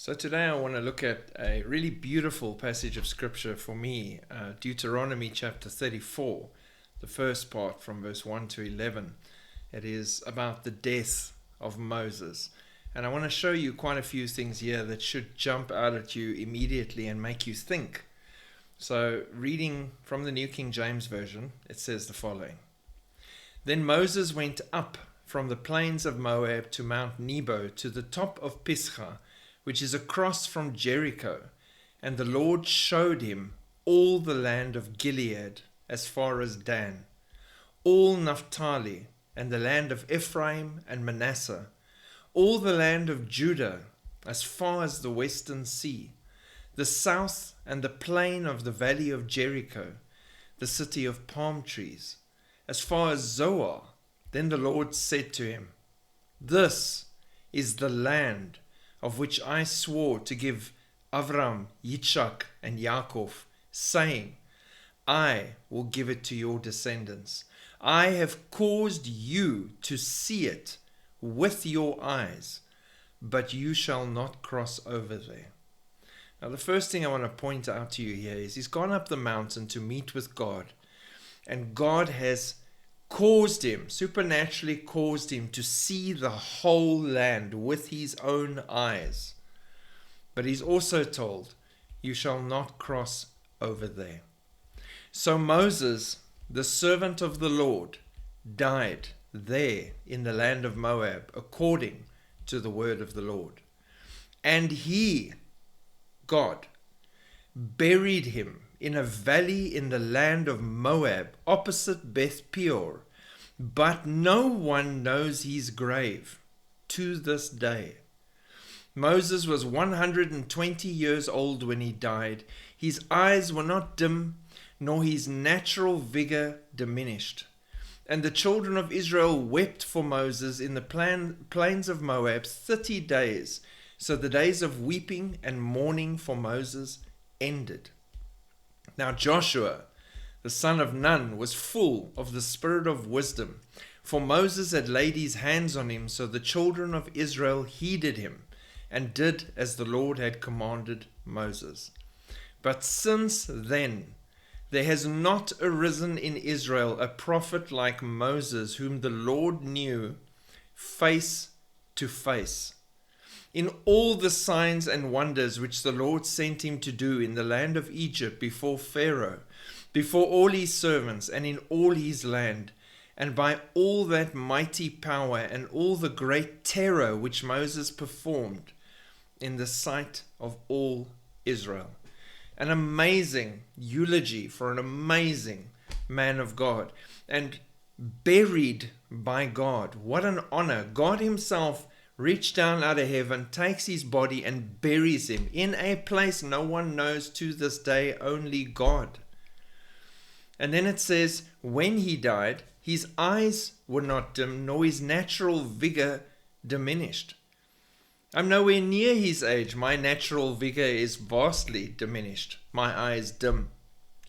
So today I want to look at a really beautiful passage of scripture for me, Deuteronomy chapter 34, the first part from verse 1 to 11. It is about the death of Moses. And I want to show you quite a few things here that should jump out at you immediately and make you think. So reading from the New King James Version, it says the following. Then Moses went up from the plains of Moab to Mount Nebo to the top of Pisgah, which is across from Jericho, and the Lord showed him all the land of Gilead as far as Dan, all Naphtali, and the land of Ephraim and Manasseh, all the land of Judah as far as the western sea, the south and the plain of the valley of Jericho, the city of palm trees, as far as Zoar. Then the Lord said to him, "This is the land of which I swore to give Avram, Yitzchak, and Yaakov, saying, I will give it to your descendants. I have caused you to see it with your eyes, but you shall not cross over there." Now the first thing I want to point out to you here is he's gone up the mountain to meet with God, and God has caused him, supernaturally caused him to see the whole land with his own eyes. But he's also told, you shall not cross over there. So Moses, the servant of the Lord, died there in the land of Moab, according to the word of the Lord. And he, God, buried him in a valley in the land of Moab, opposite Beth Peor, but no one knows his grave to this day. Moses was 120 years old when he died. His eyes were not dim, nor his natural vigor diminished. And the children of Israel wept for Moses in the plains of Moab 30 days. So the days of weeping and mourning for Moses ended. Now Joshua, the son of Nun, was full of the spirit of wisdom, for Moses had laid his hands on him, so the children of Israel heeded him, and did as the Lord had commanded Moses. But since then there has not arisen in Israel a prophet like Moses, whom the Lord knew face to face. In all the signs and wonders which the Lord sent him to do in the land of Egypt before Pharaoh, before all his servants, and in all his land, and by all that mighty power and all the great terror which Moses performed in the sight of all Israel. An amazing eulogy for an amazing man of God, and buried by God. What an honor. God himself reached down out of heaven, takes his body and buries him in a place no one knows to this day, only God. And then it says, when he died, his eyes were not dim, nor his natural vigor diminished. I'm nowhere near his age. My natural vigor is vastly diminished. My eyes dim.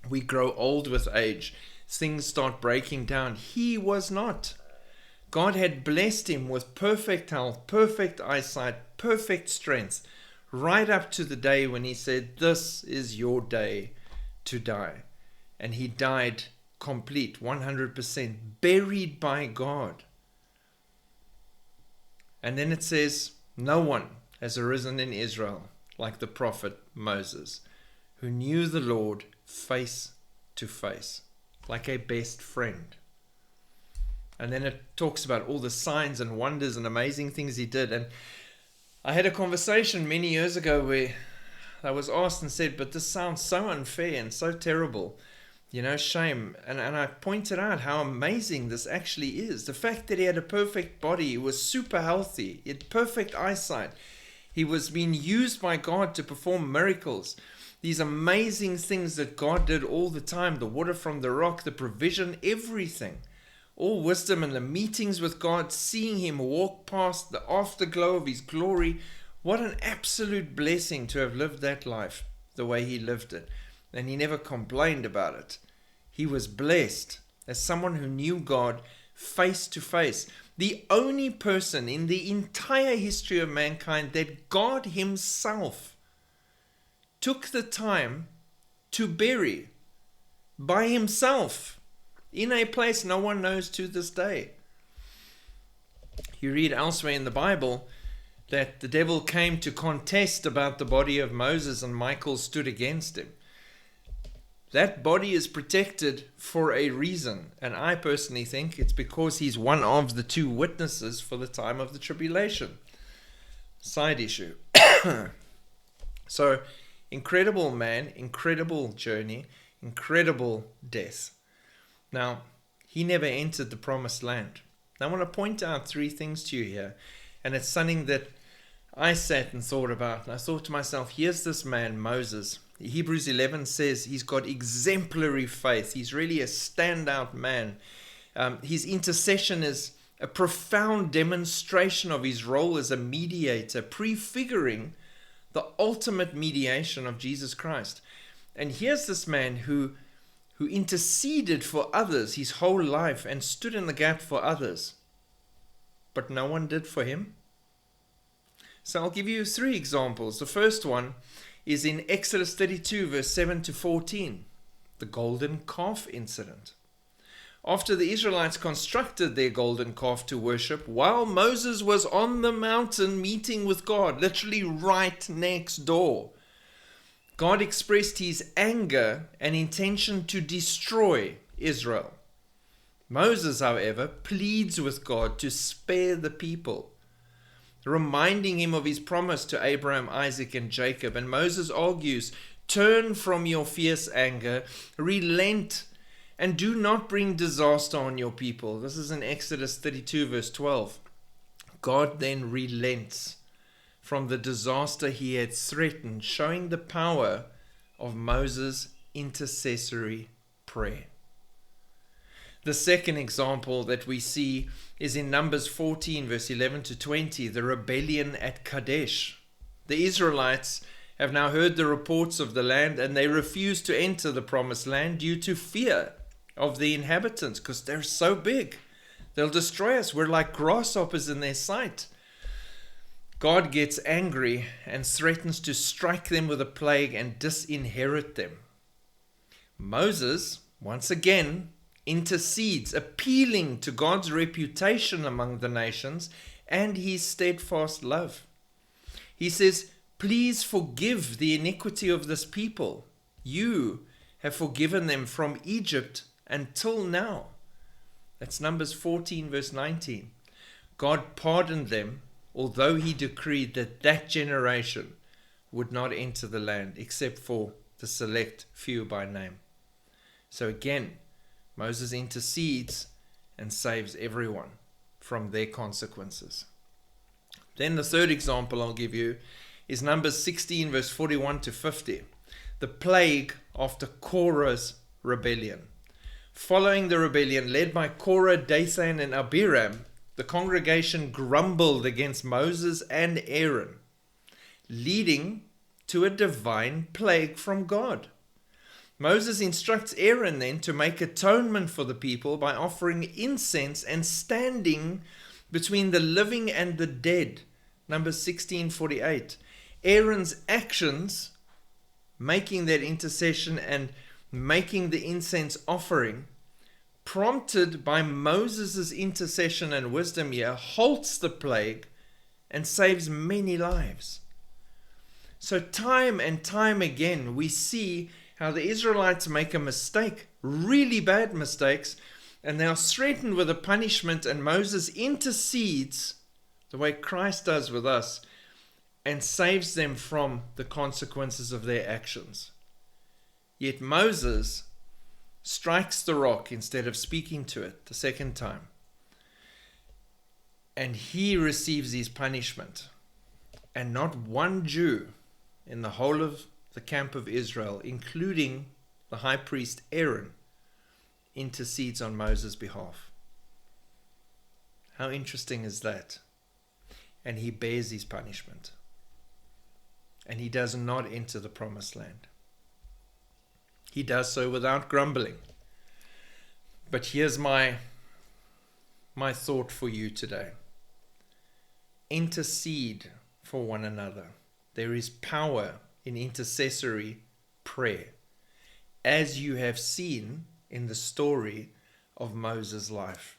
We grow old with age. Things start breaking down. He was not. God had blessed him with perfect health, perfect eyesight, perfect strength, right up to the day when he said, "This is your day to die." And he died complete, 100%, buried by God. And then it says, no one has arisen in Israel like the prophet Moses, who knew the Lord face to face, like a best friend. And then it talks about all the signs and wonders and amazing things he did. And I had a conversation many years ago where I was asked and said, but this sounds so unfair and so terrible. Shame. And I pointed out how amazing this actually is. The fact that he had a perfect body, he was super healthy, he had perfect eyesight. He was being used by God to perform miracles. These amazing things that God did all the time, the water from the rock, the provision, everything. All wisdom and the meetings with God, seeing him walk past the afterglow of his glory. What an absolute blessing to have lived that life the way he lived it. And he never complained about it. He was blessed as someone who knew God face to face. the only person in the entire history of mankind that God himself took the time to bury by himself in a place no one knows to this day. You read elsewhere in the Bible that the devil came to contest about the body of Moses, and Michael stood against him. That body is protected for a reason, and I personally think it's because he's one of the two witnesses for the time of the tribulation. Side issue. So, incredible man, incredible journey, incredible death. Now, he never entered the promised land. I want to point out three things to you here, and it's something that I sat and thought about. And I thought to myself, here's this man, Moses. Hebrews 11 says he's got exemplary faith. He's really a standout man. His intercession is a profound demonstration of his role as a mediator, prefiguring the ultimate mediation of Jesus Christ. And here's this man who interceded for others his whole life and stood in the gap for others. But no one did for him. So I'll give you three examples. The first one is in Exodus 32, verse 7 to 14, the golden calf incident. After the Israelites constructed their golden calf to worship, while Moses was on the mountain meeting with God, literally right next door, God expressed his anger and intention to destroy Israel. Moses, however, pleads with God to spare the people, reminding him of his promise to Abraham, Isaac, and Jacob. And Moses argues, turn from your fierce anger, relent, and do not bring disaster on your people. This is in Exodus 32, verse 12. God then relents from the disaster he had threatened, showing the power of Moses' intercessory prayer. The second example that we see is in Numbers 14, verse 11 to 20, the rebellion at Kadesh. The Israelites have now heard the reports of the land, and they refuse to enter the promised land due to fear of the inhabitants, because they're so big. They'll destroy us. We're like grasshoppers in their sight. God gets angry and threatens to strike them with a plague and disinherit them. Moses, once again, intercedes, appealing to God's reputation among the nations and his steadfast love. He says, please forgive the iniquity of this people. You have forgiven them from Egypt until now. That's Numbers 14, verse 19. God pardoned them, although he decreed that that generation would not enter the land except for the select few by name. So again, Moses intercedes and saves everyone from their consequences. Then the third example I'll give you is Numbers 16, verse 41 to 50. The plague after Korah's rebellion. Following the rebellion led by Korah, Dathan, and Abiram, the congregation grumbled against Moses and Aaron, leading to a divine plague from God. Moses instructs Aaron then to make atonement for the people by offering incense and standing between the living and the dead. Numbers 16:48. Aaron's actions, making that intercession and making the incense offering, prompted by Moses' intercession and wisdom here, halts the plague and saves many lives. So time and time again, we see how the Israelites make a mistake, really bad mistakes, and they are threatened with a punishment, and Moses intercedes the way Christ does with us and saves them from the consequences of their actions. Yet Moses strikes the rock instead of speaking to it the second time, and he receives his punishment. And not one Jew in the whole of the camp of Israel, including the high priest Aaron, intercedes on Moses' behalf. How interesting is that? And he bears his punishment, and he does not enter the promised land. He does so without grumbling. But here's my my thought for you today. Intercede for one another. There is power in intercessory prayer, as you have seen in the story of Moses' life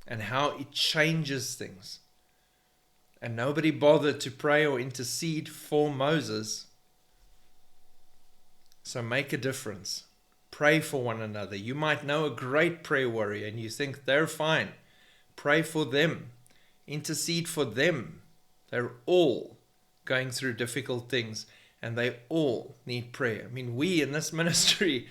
and how it changes things. And nobody bothered to pray or intercede for Moses. So make a difference. Pray for one another. You might know a great prayer warrior and you think they're fine. Pray for them. Intercede for them. They're all going through difficult things and they all need prayer. I mean, we in this ministry,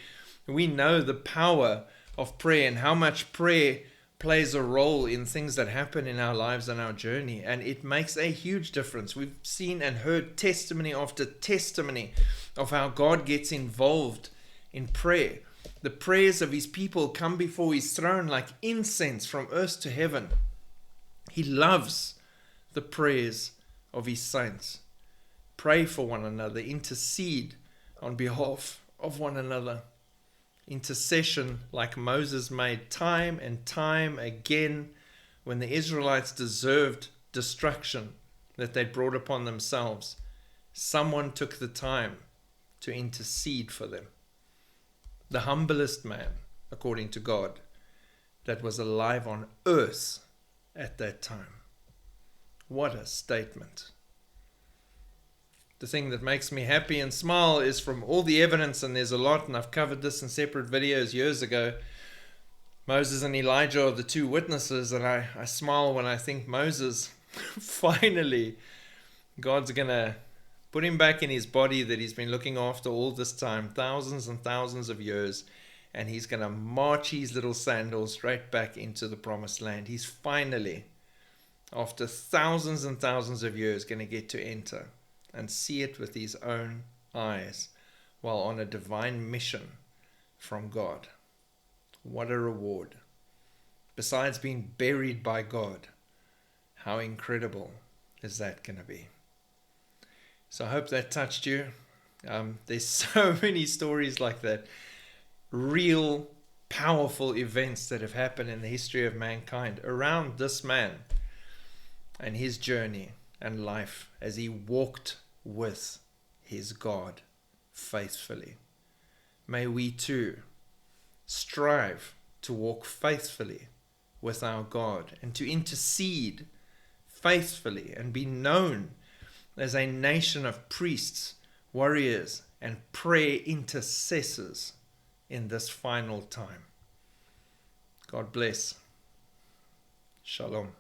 we know the power of prayer and how much prayer plays a role in things that happen in our lives and our journey, and it makes a huge difference. We've seen and heard testimony after testimony of how God gets involved in prayer. The prayers of his people come before his throne like incense from earth to heaven. He loves the prayers of his saints. Pray for one another. Intercede on behalf of one another. Intercession like Moses made time and time again when the Israelites deserved destruction that they brought upon themselves. Someone took the time to intercede for them. The humblest man, according to God, that was alive on earth at that time. What a statement. The thing that makes me happy and smile is from all the evidence, and there's a lot, and I've covered this in separate videos years ago. Moses and Elijah are the two witnesses, and I smile when I think Moses, finally, God's going to put him back in his body that he's been looking after all this time, thousands and thousands of years, and he's going to march his little sandals straight back into the promised land. He's finally, after thousands and thousands of years, going to get to enter and see it with his own eyes while on a divine mission from God. What a reward. Besides being buried by God, how incredible is that going to be? So I hope that touched you. There's so many stories like that. Real, powerful events that have happened in the history of mankind around this man and his journey and life as he walked with his God faithfully. May we too strive to walk faithfully with our God and to intercede faithfully and be known as a nation of priests, warriors, and prayer intercessors in this final time. God bless. Shalom.